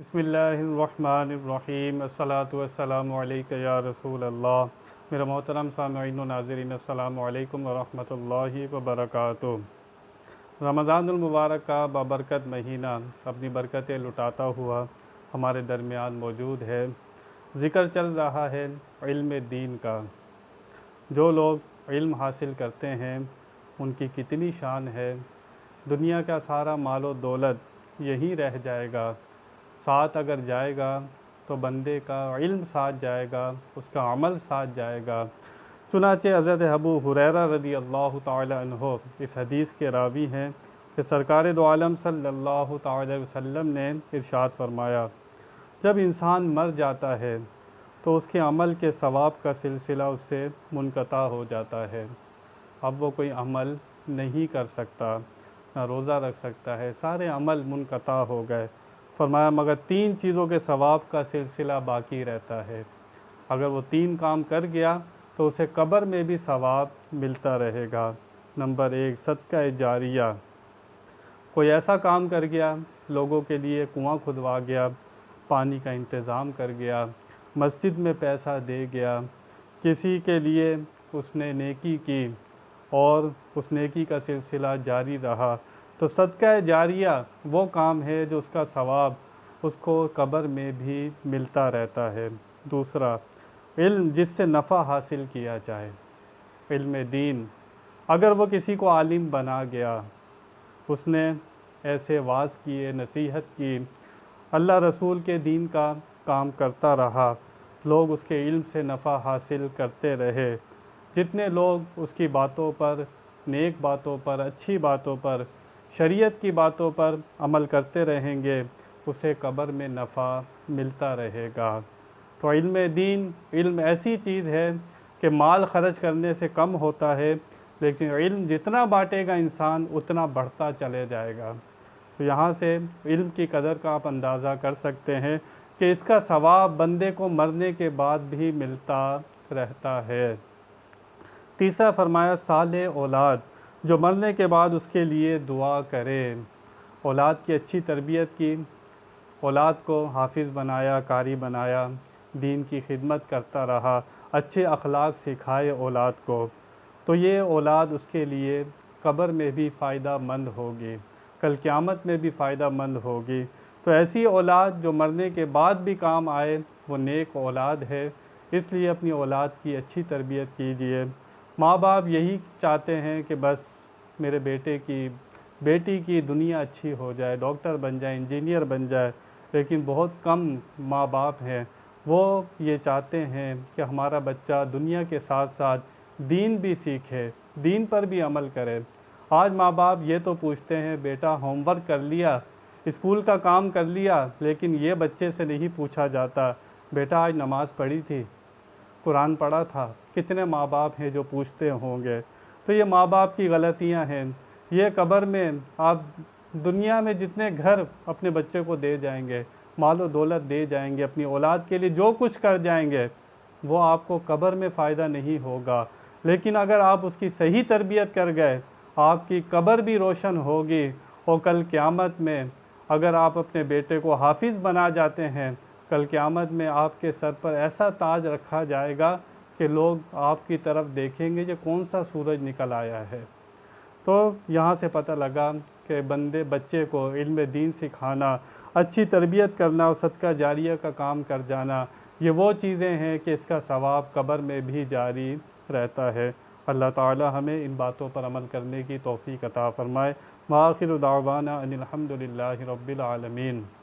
बिस्मिल्लाहिर्रहमानिर्रहीम अस्सलातु वस्सलामु अलैका या रसूल अल्लाह। मेरा मोहतरम सामईन व नाज़रीन अस्सलामु अलैकुम व रहमतुल्लाहि व बरकातुहू। रमज़ानुल मुबारक का बाबरकत महीना अपनी बरकतें लुटाता हुआ हमारे दरमियान मौजूद है। ज़िक्र चल रहा है इल्म दीन का। जो लोग इल्म हासिल करते हैं उनकी कितनी शान है। दुनिया का सारा मालो दौलत यहीं रह जाएगा, साथ अगर जाएगा तो बंदे का इल्म साथ जाएगा, उसका अमल साथ जाएगा। चुनाचे हज़रत अबू हुरैरा रज़ी अल्लाह ताला अन्हो इस हदीस के रावी हैं कि सरकार दो आलम सल्लल्लाहु ताला अलैहि वसल्लम ने इरशाद फरमाया, जब इंसान मर जाता है तो उसके अमल के सवाब का सिलसिला उससे मुनक़ता हो जाता है। अब वो कोई अमल नहीं कर सकता, ना रोज़ा रख सकता है, सारे अमल मुनक़ता हो गए। फरमाया मगर 3 चीज़ों के सवाब का सिलसिला बाकी रहता है। अगर वो 3 काम कर गया तो उसे कब्र में भी सवाब मिलता रहेगा। नंबर 1 सदका जारिया। कोई ऐसा काम कर गया, लोगों के लिए कुआं खुदवा गया, पानी का इंतज़ाम कर गया, मस्जिद में पैसा दे गया, किसी के लिए उसने नेकी की और उस नेकी का सिलसिला जारी रहा, तो सदका जारिया वो काम है जो उसका सवाब उसको कब्र में भी मिलता रहता है। दूसरा इल्म जिससे नफ़ा हासिल किया जाए, इल्म दीन। अगर वो किसी को आलिम बना गया, उसने ऐसे वाज़ किए, नसीहत की, अल्लाह रसूल के दीन का काम करता रहा, लोग उसके इल्म से नफ़ा हासिल करते रहे। जितने लोग उसकी बातों पर, नेक बातों पर, अच्छी बातों पर, शरीयत की बातों पर अमल करते रहेंगे, उसे कब्र में नफ़ा मिलता रहेगा। तो इल्म दीन, इल्म ऐसी चीज़ है कि माल ख़र्च करने से कम होता है, लेकिन इल्म जितना बांटेगा इंसान उतना बढ़ता चले जाएगा। तो यहाँ से इल्म की कदर का आप अंदाज़ा कर सकते हैं कि इसका सवाब बंदे को मरने के बाद भी मिलता रहता है। तीसरा फरमाया साले औलाद, जो मरने के बाद उसके लिए दुआ करे। औलाद की अच्छी तरबियत की, औलाद को हाफिज़ बनाया, कारी बनाया, दीन की खिदमत करता रहा, अच्छे अखलाक सिखाए औलाद को, तो ये औलाद उसके लिए कब्र में भी फ़ायदा मंद होगी, कल क़यामत में भी फ़ायदा मंद होगी। तो ऐसी औलाद जो मरने के बाद भी काम आए, वो नेक औलाद है। इसलिए अपनी औलाद की अच्छी तरबियत कीजिए। माँ बाप यही चाहते हैं कि बस मेरे बेटे की, बेटी की दुनिया अच्छी हो जाए, डॉक्टर बन जाए, इंजीनियर बन जाए, लेकिन बहुत कम माँ बाप हैं वो ये चाहते हैं कि हमारा बच्चा दुनिया के साथ साथ दीन भी सीखे, दीन पर भी अमल करे। आज माँ बाप ये तो पूछते हैं बेटा होमवर्क कर लिया, स्कूल का काम कर लिया, लेकिन ये बच्चे से नहीं पूछा जाता बेटा आज नमाज़ पढ़ी थी, कुरान पढ़ा था। कितने माँ बाप हैं जो पूछते होंगे। तो ये माँ बाप की गलतियाँ हैं। ये कब्र में आप दुनिया में जितने घर अपने बच्चे को दे जाएंगे, मालो दौलत दे जाएंगे, अपनी औलाद के लिए जो कुछ कर जाएंगे, वो आपको कब्र में फ़ायदा नहीं होगा। लेकिन अगर आप उसकी सही तरबियत कर गए, आपकी कब्र भी रोशन होगी। और कल क़यामत में अगर आप अपने बेटे को हाफिज़ बना जाते हैं, कल क़यामत में आपके सर पर ऐसा ताज रखा जाएगा कि लोग आपकी तरफ देखेंगे कि कौन सा सूरज निकल आया है। तो यहाँ से पता लगा कि बच्चे को इल्म दीन सिखाना, अच्छी तरबियत करना और सदका जारिया का काम कर जाना, ये वो चीज़ें हैं कि इसका सवाब कब्र में भी जारी रहता है। अल्लाह ताला हमें इन बातों पर अमल करने की तौफ़ीक़ अता फ़रमाए। व आखिरु दावाना अनिल हम्दुलिल्लाहि रब्बिल आलमीन।